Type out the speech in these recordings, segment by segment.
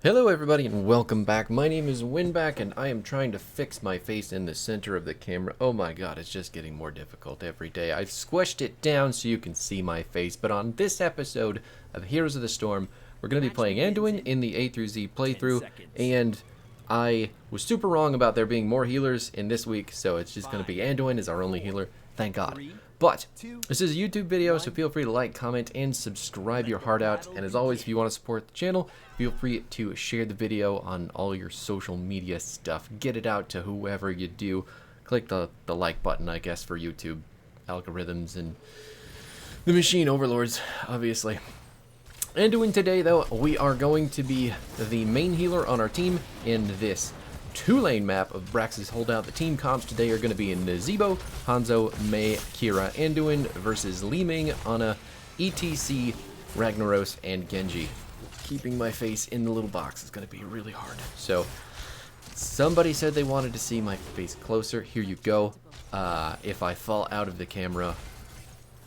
Hello everybody and welcome back. My name is Winback and I am trying to fix my face in the center of the camera. Oh my god, it's just getting more difficult every day. I've squished it down so you can see my face, but on this episode of Heroes of the Storm, we're going to be playing Anduin in the A through Z playthrough, and I was super wrong about there being more healers in this week, so it's just going to be Anduin as our only healer. Thank God. But this is a YouTube video, so feel free to like, comment, and subscribe your heart out. And as always, if you want to support the channel, feel free to share the video on all your social media stuff. Get it out to whoever you do. Click the like button, I guess, for YouTube algorithms and the machine overlords, obviously. Anduin today, though, we are going to be the main healer on our team in this two-lane map of Brax's Holdout. The team comps today are going to be in Zebo, Hanzo, Mei, Kira, Anduin versus Li Ming, Ana, ETC, Ragnaros, and Genji. Keeping my face in the little box is going to be really hard. So, somebody said they wanted to see my face closer. Here you go. If I fall out of the camera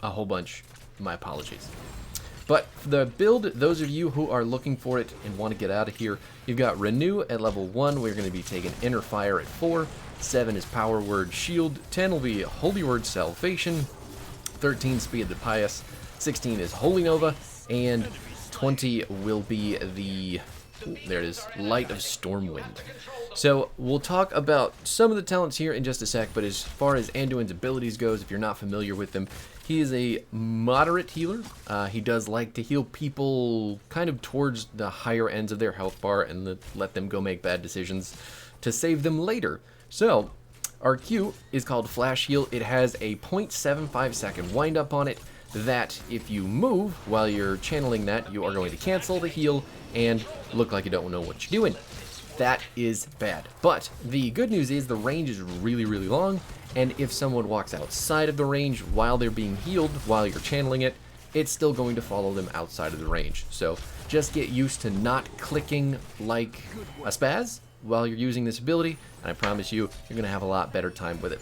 a whole bunch, my apologies. But the build, those of you who are looking for it and want to get out of here, you've got Renew at level 1. We're going to be taking Inner Fire at 4. 7 is Power Word Shield. 10 will be Holy Word Salvation. 13 Speed the Pious. 16 is Holy Nova. And 20 will be the, there it is, Light of Stormwind. So we'll talk about some of the talents here in just a sec, but as far as Anduin's abilities goes, if you're not familiar with them, he is a moderate healer. He does like to heal people kind of towards the higher ends of their health bar and let them go make bad decisions to save them later. So our Q is called Flash Heal. It has a 0.75 second wind up on it that if you move while you're channeling that, you are going to cancel the heal and look like you don't know what you're doing. That is bad. But the good news is the range is really, really long, and if someone walks outside of the range while they're being healed, while you're channeling it, it's still going to follow them outside of the range. So just get used to not clicking like a spaz while you're using this ability, and I promise you, you're going to have a lot better time with it.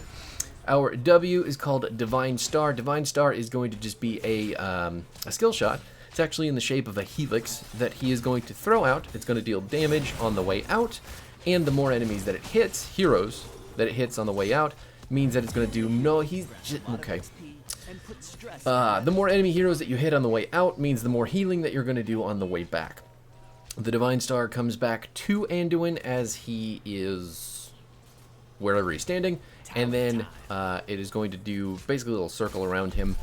Our W is called Divine Star. Divine Star is going to just be a skill shot. It's actually in the shape of a helix that he is going to throw out. It's going to deal damage on the way out, and the more enemies that it hits, heroes that it hits on the way out, means that it's going to do okay. The more enemy heroes that you hit on the way out means the more healing that you're going to do on the way back. The Divine Star comes back to Anduin as he is wherever he's standing, and then it is going to do basically a little circle around him.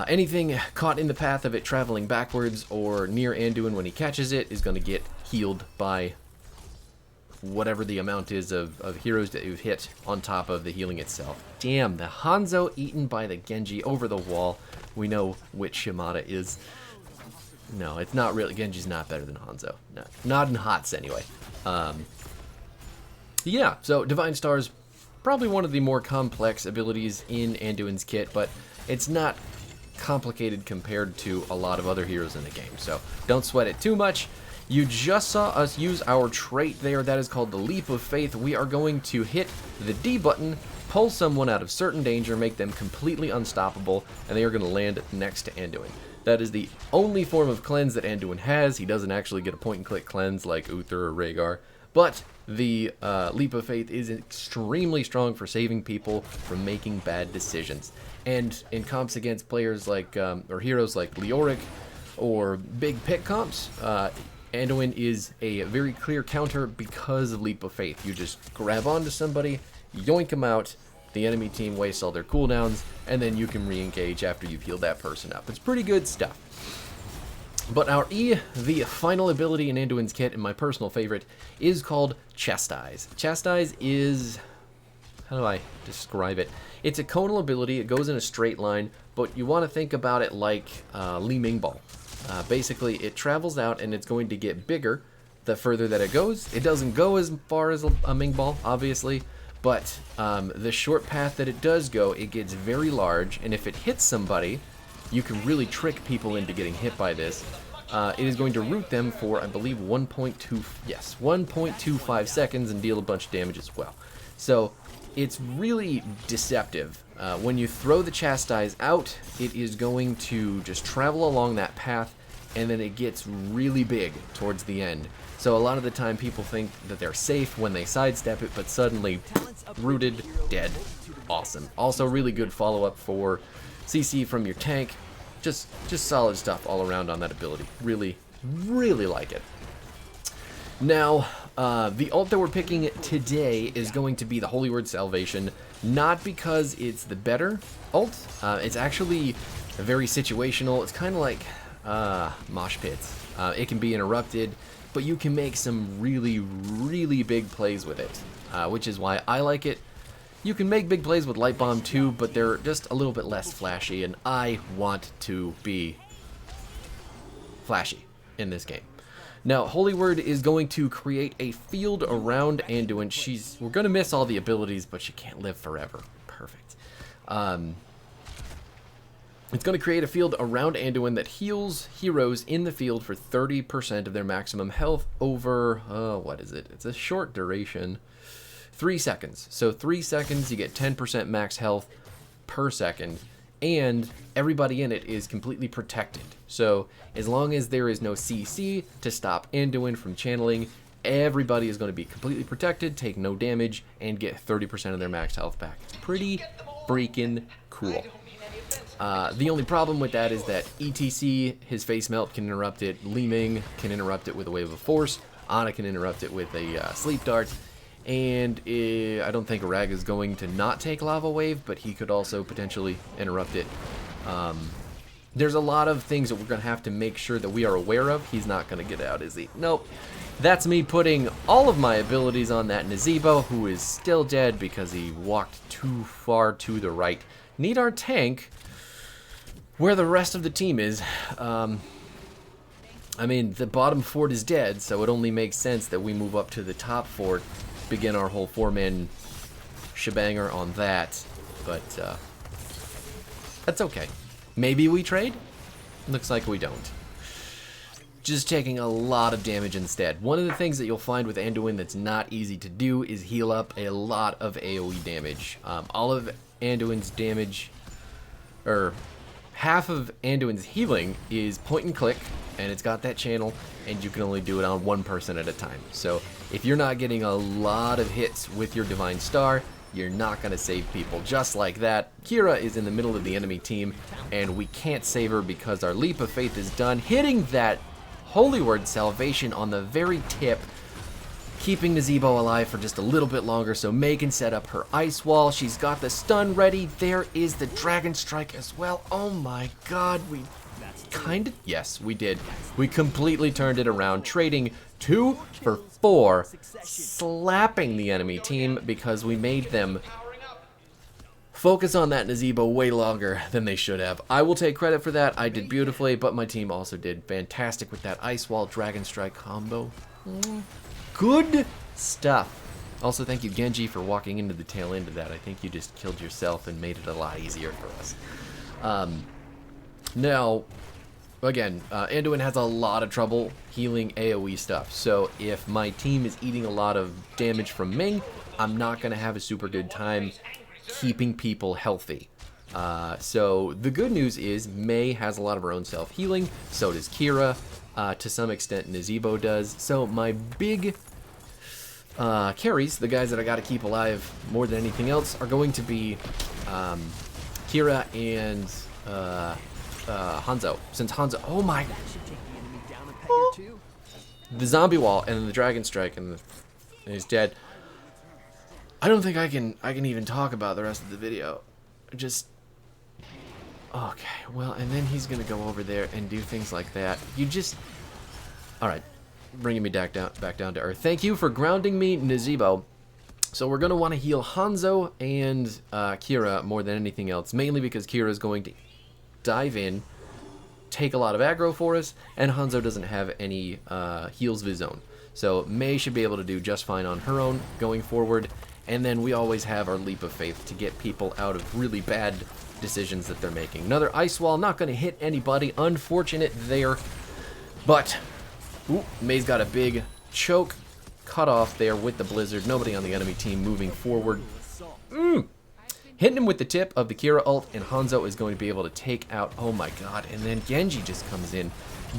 Anything caught in the path of it traveling backwards or near Anduin when he catches it is going to get healed by whatever the amount is of heroes that you've hit on top of the healing itself. Damn, the Hanzo eaten by the Genji over the wall. We know which Shimada is. No, it's not really. Genji's not better than Hanzo. No, not in HOTS anyway. Yeah, so Divine Star is probably one of the more complex abilities in Anduin's kit, but it's not complicated compared to a lot of other heroes in the game, so don't sweat it too much. You just saw us use our trait there. That is called the Leap of Faith. We are going to hit the D button, pull someone out of certain danger, make them completely unstoppable, and they are going to land next to Anduin. That is the only form of cleanse that Anduin has. He doesn't actually get a point-and-click cleanse like Uther or Rhaegar, but the Leap of Faith is extremely strong for saving people from making bad decisions. And in comps against players like, or heroes like Leoric or big pick comps, Anduin is a very clear counter because of Leap of Faith. You just grab onto somebody, yoink them out, the enemy team wastes all their cooldowns, and then you can re-engage after you've healed that person up. It's pretty good stuff. But our E, the final ability in Anduin's kit, and my personal favorite, is called Chastise. Chastise is, how do I describe it? It's a conal ability. It goes in a straight line, but you want to think about it like Li Ming Ball. Basically, it travels out, and it's going to get bigger the further that it goes. It doesn't go as far as a Ming Ball, obviously, but the short path that it does go, it gets very large, and if it hits somebody, you can really trick people into getting hit by this. It is going to root them for, I believe, 1.25 seconds and deal a bunch of damage as well. So it's really deceptive. When you throw the Chastise out, it is going to just travel along that path, and then it gets really big towards the end. So a lot of the time people think that they're safe when they sidestep it, but suddenly rooted, dead. Awesome. Also really good follow-up for CC from your tank. Just solid stuff all around on that ability. Really, really like it. Now, the ult that we're picking today is going to be the Holy Word Salvation, not because it's the better ult. It's actually very situational. It's kind of like mosh pits. It can be interrupted, but you can make some really, really big plays with it, which is why I like it. You can make big plays with Light Bomb too, but they're just a little bit less flashy, and I want to be flashy in this game. Now, Holy Word is going to create a field around Anduin. We're going to miss all the abilities, but she can't live forever. Perfect. It's going to create a field around Anduin that heals heroes in the field for 30% of their maximum health over, what is it? It's a short duration. 3 seconds. So 3 seconds, you get 10% max health per second, and everybody in it is completely protected. So as long as there is no CC to stop Anduin from channeling, everybody is going to be completely protected, take no damage, and get 30% of their max health back. It's pretty freaking cool. The only problem with that is that ETC, his face melt, can interrupt it. Li Ming can interrupt it with a wave of force. Ana can interrupt it with a sleep dart. And I don't think Arag is going to not take Lava Wave, but he could also potentially interrupt it. There's a lot of things that we're going to have to make sure that we are aware of. He's not going to get out, is he? Nope. That's me putting all of my abilities on that Nazeebo, who is still dead because he walked too far to the right. Need our tank where the rest of the team is. I mean, the bottom fort is dead, so it only makes sense that we move up to the top fort, begin our whole 4-man shebanger on that, but that's okay. Maybe we trade? Looks like we don't. Just taking a lot of damage instead. One of the things that you'll find with Anduin that's not easy to do is heal up a lot of AoE damage. All of Anduin's damage, or half of Anduin's healing, is point and click, and it's got that channel, and you can only do it on one person at a time. So if you're not getting a lot of hits with your Divine Star, you're not going to save people. Just like that, Kira is in the middle of the enemy team, and we can't save her because our Leap of Faith is done, hitting that Holy Word Salvation on the very tip, keeping Nazeebo alive for just a little bit longer so May can set up her Ice Wall. She's got the stun ready. There is the Dragon Strike as well. Oh my god, we kind of... Yes, we did. We completely turned it around, trading 2 for 4, slapping the enemy team because we made them focus on that Nazeebo way longer than they should have. I will take credit for that. I did beautifully, but my team also did fantastic with that Ice Wall Dragon Strike combo. Good stuff. Also, thank you, Genji, for walking into the tail end of that. I think you just killed yourself and made it a lot easier for us. Now, again, Anduin has a lot of trouble healing AoE stuff. So if my team is eating a lot of damage from Ming, I'm not going to have a super good time keeping people healthy. So the good news is May has a lot of her own self-healing. So does Kira. To some extent, Nazeebo does. So my big carries, the guys that I got to keep alive more than anything else, are going to be Kira and Hanzo. Since Hanzo, oh my, the zombie wall and then the dragon strike and he's dead. I don't think I can even talk about the rest of the video. Just okay. Well, and then he's gonna go over there and do things like that. You just all right. Bringing me back down to earth. Thank you for grounding me, Nazeebo. So we're gonna want to heal Hanzo and Kira more than anything else, mainly because Kira is going to dive in, take a lot of aggro for us, and Hanzo doesn't have any heals of his own. So May should be able to do just fine on her own going forward, and then we always have our Leap of Faith to get people out of really bad decisions that they're making. Another Ice Wall, not going to hit anybody, unfortunate there, but ooh, May's got a big choke cut off there with the Blizzard. Nobody on the enemy team moving forward. hitting him with the tip of the Kira ult, and Hanzo is going to be able to take out, oh my god, and then Genji just comes in.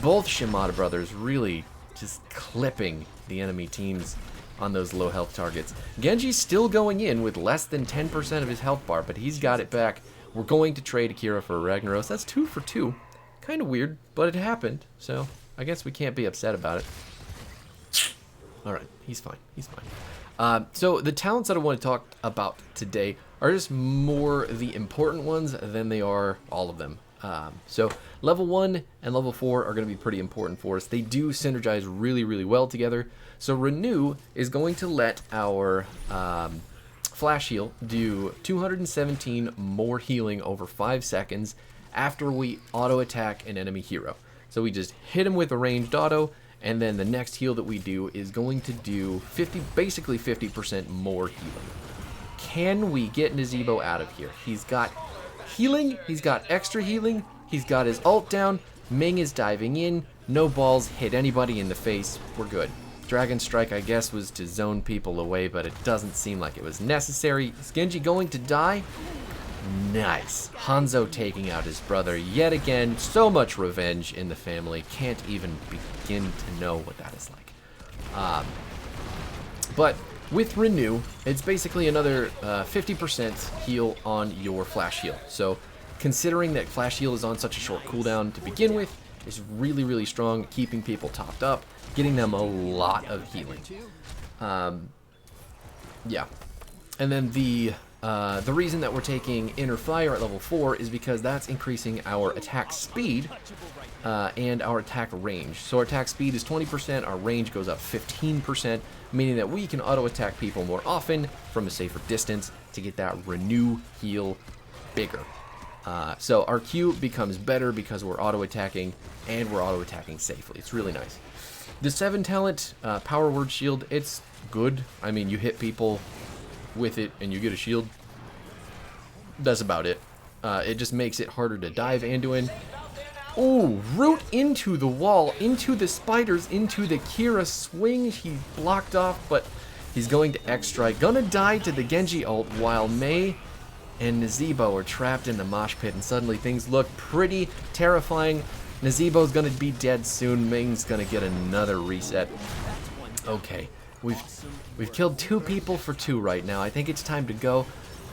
Both Shimada brothers really just clipping the enemy teams on those low health targets. Genji's still going in with less than 10% of his health bar, but he's got it back. We're going to trade Akira for Ragnaros. That's 2 for 2. Kind of weird, but it happened, so I guess we can't be upset about it. Alright, he's fine. He's fine. So the talents that I want to talk about today are just more the important ones than they are all of them. So level 1 and level 4 are going to be pretty important for us. They do synergize really, really well together. So Renew is going to let our Flash Heal do 217 more healing over 5 seconds after we auto attack an enemy hero. So we just hit him with a ranged auto, and then the next heal that we do is going to do basically 50% more healing. Can we get Nazeebo out of here? He's got healing, he's got extra healing, he's got his ult down, Ming is diving in, no balls hit anybody in the face, we're good. Dragon Strike, I guess, was to zone people away, but it doesn't seem like it was necessary. Is Genji going to die? Nice. Hanzo taking out his brother yet again. So much revenge in the family. Can't even begin to know what that is like. But with Renew, it's basically another 50% heal on your Flash Heal. So considering that Flash Heal is on such a short cooldown to begin with, it's really, really strong, keeping people topped up, getting them a lot of healing. Yeah. And then the reason that we're taking Inner Fire at level 4 is because that's increasing our attack speed and our attack range. So our attack speed is 20%, our range goes up 15%, meaning that we can auto-attack people more often from a safer distance to get that Renew heal bigger. So our Q becomes better because we're auto-attacking, and we're auto-attacking safely. It's really nice. The 7 talent, Power Word Shield, it's good. I mean, you hit people with it and you get a shield. That's about it. It just makes it harder to dive Anduin. Ooh, root into the wall, into the spiders, into the Kira swing. He blocked off, but he's going to X-Strike. Gonna die to the Genji ult while Mei and Nazeebo are trapped in the mosh pit, and suddenly things look pretty terrifying. Nazebo's gonna be dead soon. Ming's gonna get another reset. Okay, we've killed 2 people for 2 right now. I think it's time to go.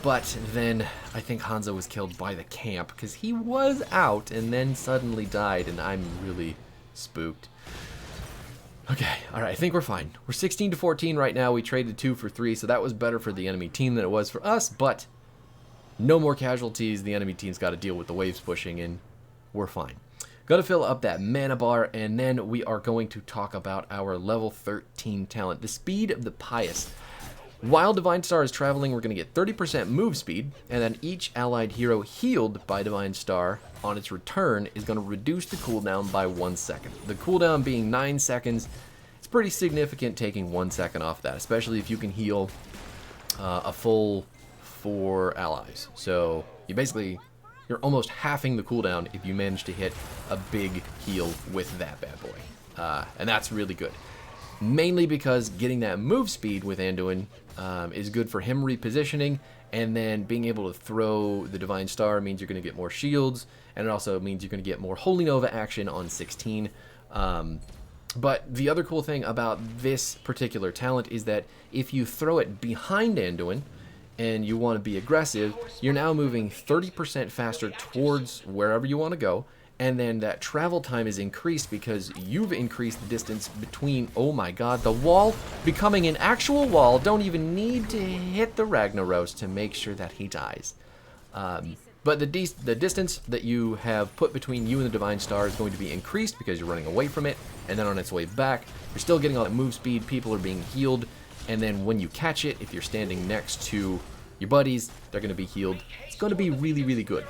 But then I think Hanzo was killed by the camp because he was out and then suddenly died, and I'm really spooked. Okay, alright, I think we're fine. We're 16 to 14 right now. We traded 2 for 3, so that was better for the enemy team than it was for us, but no more casualties. The enemy team's got to deal with the waves pushing in. We're fine. Got to fill up that mana bar, and then we are going to talk about our level 13 talent, the Speed of the Pious. While Divine Star is traveling, we're going to get 30% move speed, and then each allied hero healed by Divine Star on its return is going to reduce the cooldown by 1 second. The cooldown being 9 seconds, it's pretty significant taking 1 second off that, especially if you can heal a full 4 allies. So you're almost halving the cooldown if you manage to hit a big heal with that bad boy. And that's really good. Mainly because getting that move speed with Anduin is good for him repositioning, and then being able to throw the Divine Star means you're going to get more shields, and it also means you're going to get more Holy Nova action on 16. But the other cool thing about this particular talent is that if you throw it behind Anduin and you want to be aggressive, you're now moving 30% faster towards wherever you want to go. And then that travel time is increased because you've increased the distance between, oh my god, the wall becoming an actual wall. Don't even need to hit the Ragnaros to make sure that he dies. But the distance that you have put between you and the Divine Star is going to be increased because you're running away from it. And then on its way back, you're still getting all that move speed, people are being healed. And then when you catch it, if you're standing next to your buddies, they're going to be healed. It's going to be really, really good.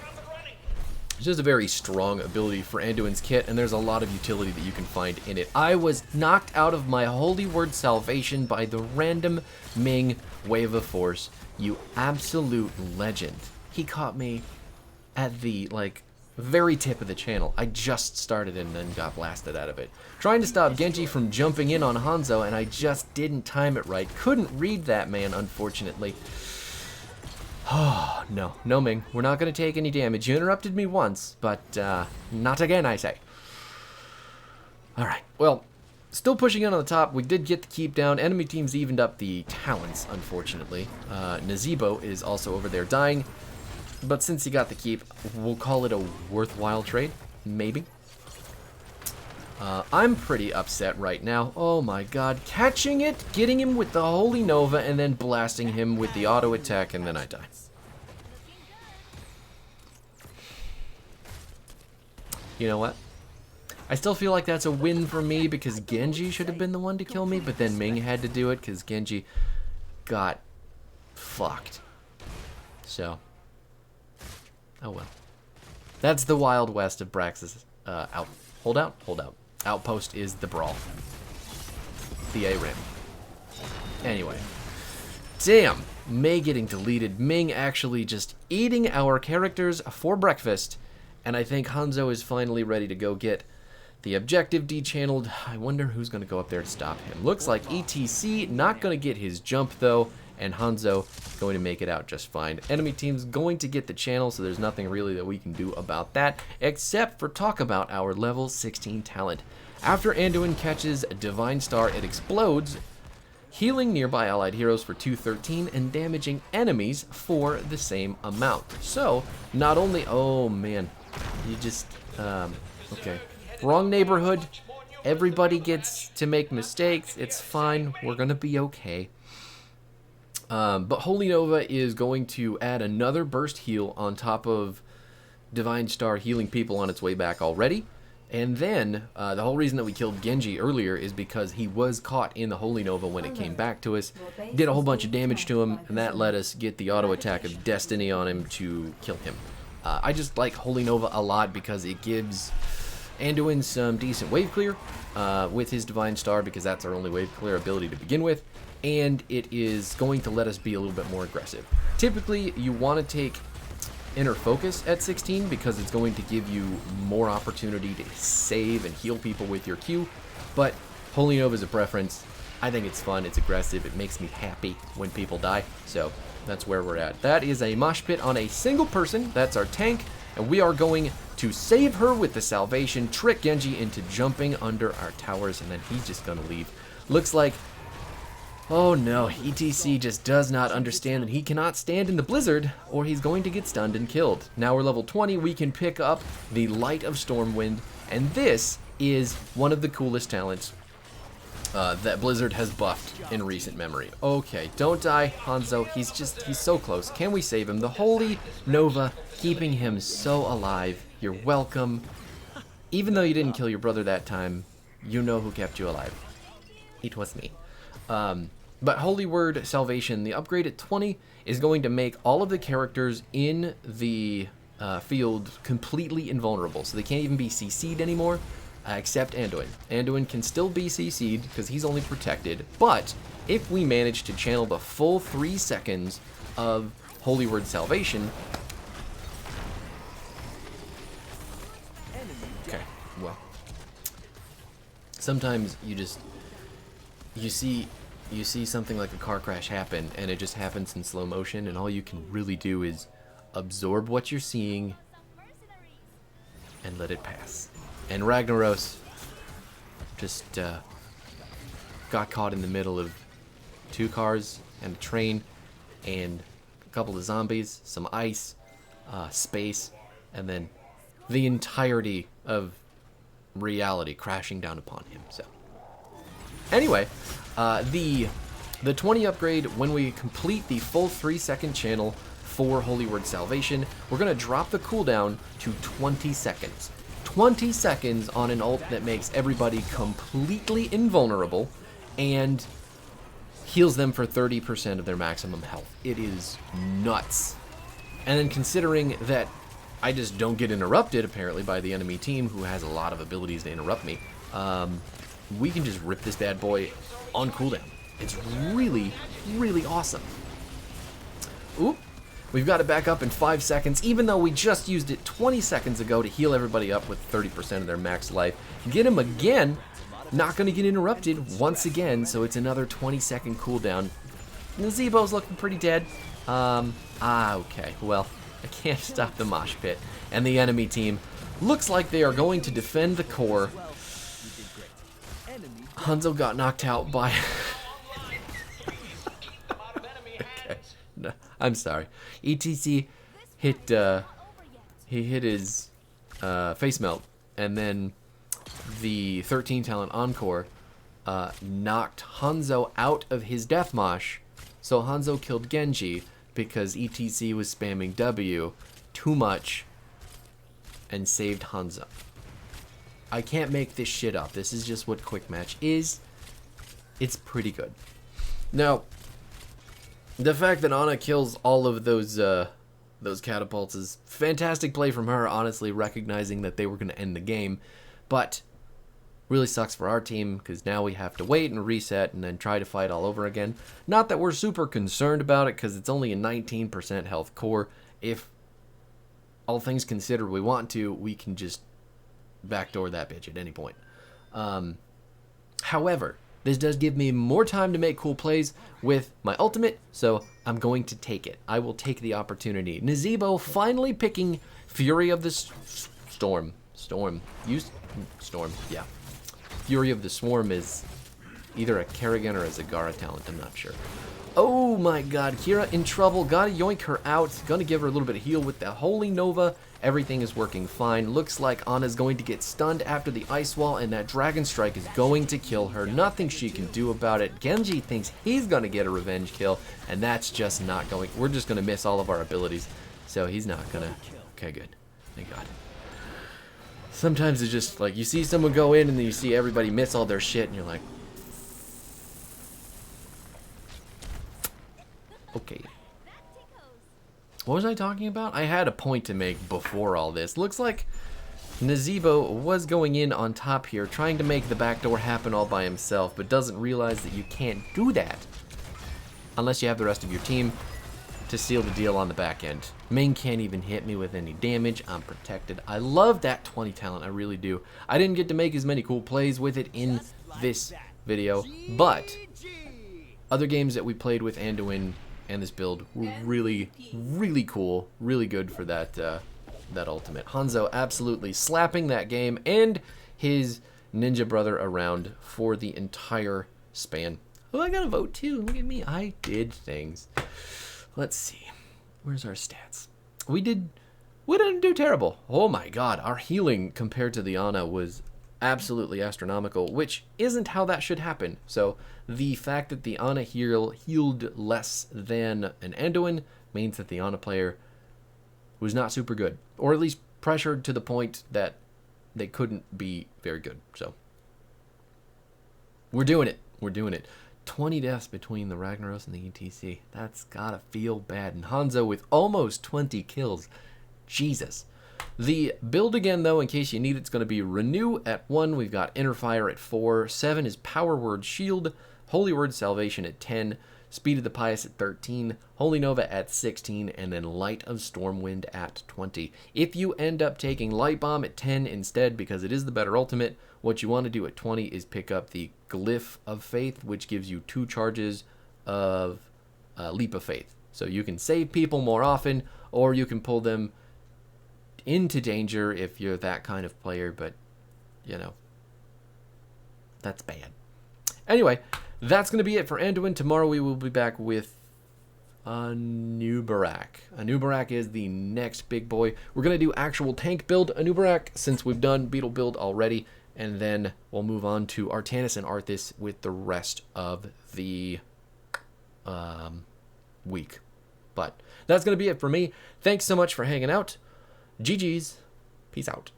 It's just a very strong ability for Anduin's kit, and there's a lot of utility that you can find in it. I was knocked out of my holy word salvation by the random Ming Wave of Force. You absolute legend. He caught me at the, very tip of the channel. I just started and then got blasted out of it. Trying to stop Genji from jumping in on Hanzo, and I just didn't time it right. Couldn't read that man, unfortunately. Oh, no. No, Ming. We're not going to take any damage. You interrupted me once, but not again, I say. Alright, well, still pushing in on the top. We did get the keep down. Enemy teams evened up the talents, unfortunately. Nazebo is also over there dying. But since he got the keep, we'll call it a worthwhile trade. Maybe. I'm pretty upset right now. Oh my god. Catching it, getting him with the Holy Nova, and then blasting him with the auto attack, and then I die. You know what? I still feel like that's a win for me because Genji should have been the one to kill me, but then Ming had to do it because Genji got fucked. So, oh well. That's the Wild West of Brax's holdout. Outpost is the brawl. The A-Rim. Anyway. Damn! Mei getting deleted. Ming actually just eating our characters for breakfast. And I think Hanzo is finally ready to go get the objective de-channeled. I wonder who's going to go up there to stop him. Looks like ETC not going to get his jump though. And Hanzo going to make it out just fine. Enemy team's going to get the channel, so there's nothing really that we can do about that, except for talk about our level 16 talent. After Anduin catches a Divine Star, it explodes, healing nearby allied heroes for 213 and damaging enemies for the same amount. So, not only, oh man, you just, okay. Wrong neighborhood. Everybody gets to make mistakes. It's fine. We're gonna be okay. But Holy Nova is going to add another burst heal on top of Divine Star healing people on its way back already. And then, the whole reason that we killed Genji earlier is because he was caught in the Holy Nova when it came back to us. Did a whole bunch of damage to him, and that let us get the auto attack of Destiny on him to kill him. I just like Holy Nova a lot because it gives Anduin some decent wave clear with his Divine Star, because that's our only wave clear ability to begin with. And it is going to let us be a little bit more aggressive. Typically, you want to take Inner Focus at 16 because it's going to give you more opportunity to save and heal people with your Q, but Holy Nova is a preference. I think it's fun, it's aggressive, it makes me happy when people die, so that's where we're at. That is a mosh pit on a single person, that's our tank, and we are going to save her with the salvation, trick Genji into jumping under our towers, and then he's just gonna leave. Looks like, oh no, ETC just does not understand that he cannot stand in the blizzard or he's going to get stunned and killed. Now we're level 20, we can pick up the Light of Stormwind, and this is one of the coolest talents that Blizzard has buffed in recent memory. Okay, don't die, Hanzo, he's so close. Can we save him? The Holy Nova keeping him so alive. You're welcome. Even though you didn't kill your brother that time, you know who kept you alive. It was me. But Holy Word Salvation, the upgrade at 20 is going to make all of the characters in the field completely invulnerable. So they can't even be CC'd anymore, except Anduin. Anduin can still be CC'd because he's only protected. But if we manage to channel the full 3 seconds of Holy Word Salvation... Okay, well. Sometimes you see something like a car crash happen, and it just happens in slow motion, and all you can really do is absorb what you're seeing and let it pass. And Ragnaros just got caught in the middle of 2 cars and a train and a couple of zombies, some ice, space, and then the entirety of reality crashing down upon him. So anyway, the 20 upgrade, when we complete the full 3-second channel for Holy Word Salvation, we're going to drop the cooldown to 20 seconds. 20 seconds on an ult that makes everybody completely invulnerable and heals them for 30% of their maximum health. It is nuts. And then considering that I just don't get interrupted, apparently, by the enemy team, who has a lot of abilities to interrupt me, we can just rip this bad boy on cooldown. It's really, really awesome. Oop. We've got it back up in 5 seconds, even though we just used it 20 seconds ago to heal everybody up with 30% of their max life. Get him again. Not going to get interrupted once again, so it's another 20-second cooldown. Nazebo's looking pretty dead. Okay. Well, I can't stop the mosh pit. And the enemy team looks like they are going to defend the core. Hanzo got knocked out by... Okay. No, I'm sorry. ETC hit, he hit his face melt, and then the 13 talent Encore knocked Hanzo out of his death mosh, so Hanzo killed Genji because ETC was spamming W too much and saved Hanzo. I can't make this shit up. This is just what Quick Match is. It's pretty good. Now, the fact that Ana kills all of those catapults is fantastic play from her, honestly, recognizing that they were going to end the game. But really sucks for our team, because now we have to wait and reset and then try to fight all over again. Not that we're super concerned about it, because it's only a 19% health core. If all things considered we want to, we can just backdoor that bitch at any point. However, this does give me more time to make cool plays with my ultimate, so I'm going to take it. I will take the opportunity. Nazeebo finally picking Fury of the Storm. Storm, yeah. Fury of the Swarm is either a Kerrigan or a Zagara talent, I'm not sure. Oh my god, Kira in trouble. Gotta yoink her out. Gonna give her a little bit of heal with the Holy Nova. Everything is working fine. Looks like Ana's going to get stunned after the Ice Wall, and that Dragon Strike is going to kill her. Nothing she can do about it. Genji thinks he's gonna get a revenge kill, and that's just not going. We're just gonna miss all of our abilities. So he's not gonna. Okay, good. Thank God. Sometimes it's just like you see someone go in and then you see everybody miss all their shit, and you're like, okay. What was I talking about? I had a point to make before all this. Looks like Nazeebo was going in on top here, trying to make the backdoor happen all by himself, but doesn't realize that you can't do that unless you have the rest of your team to seal the deal on the back end. Ming can't even hit me with any damage. I'm protected. I love that 20 talent. I really do. I didn't get to make as many cool plays with it in this video, but other games that we played with Anduin and this build were really, really cool, really good for that that ultimate. Hanzo absolutely slapping that game and his ninja brother around for the entire span. Oh, I got a vote too. Look at me. I did things. Let's see. Where's our stats? We didn't do terrible. Oh my god, our healing compared to the Ana was absolutely astronomical, which isn't how that should happen. So the fact that the Ana healed less than an Anduin means that the Ana player was not super good, or at least pressured to the point that they couldn't be very good. So we're doing it. We're doing it. 20 deaths between the Ragnaros and the ETC. That's gotta feel bad. And Hanzo with almost 20 kills. Jesus. The build again, though, in case you need it's going to be Renew at 1. We've got Inner Fire at 4. 7 is Power Word Shield. Holy Word Salvation at 10. Speed of the Pious at 13. Holy Nova at 16. And then Light of Stormwind at 20. If you end up taking Light Bomb at 10 instead, because it is the better ultimate, what you want to do at 20 is pick up the Glyph of Faith, which gives you 2 charges of Leap of Faith. So you can save people more often, or you can pull them into danger if you're that kind of player, but you know, that's bad. Anyway, that's going to be it for Anduin. Tomorrow we will be back with Anubarak. Anubarak is the next big boy. We're going to do actual tank build Anubarak since we've done Beetle build already, and then we'll move on to Artanis and Arthas with the rest of the week. But that's going to be it for me. Thanks so much for hanging out. GG's. Peace out.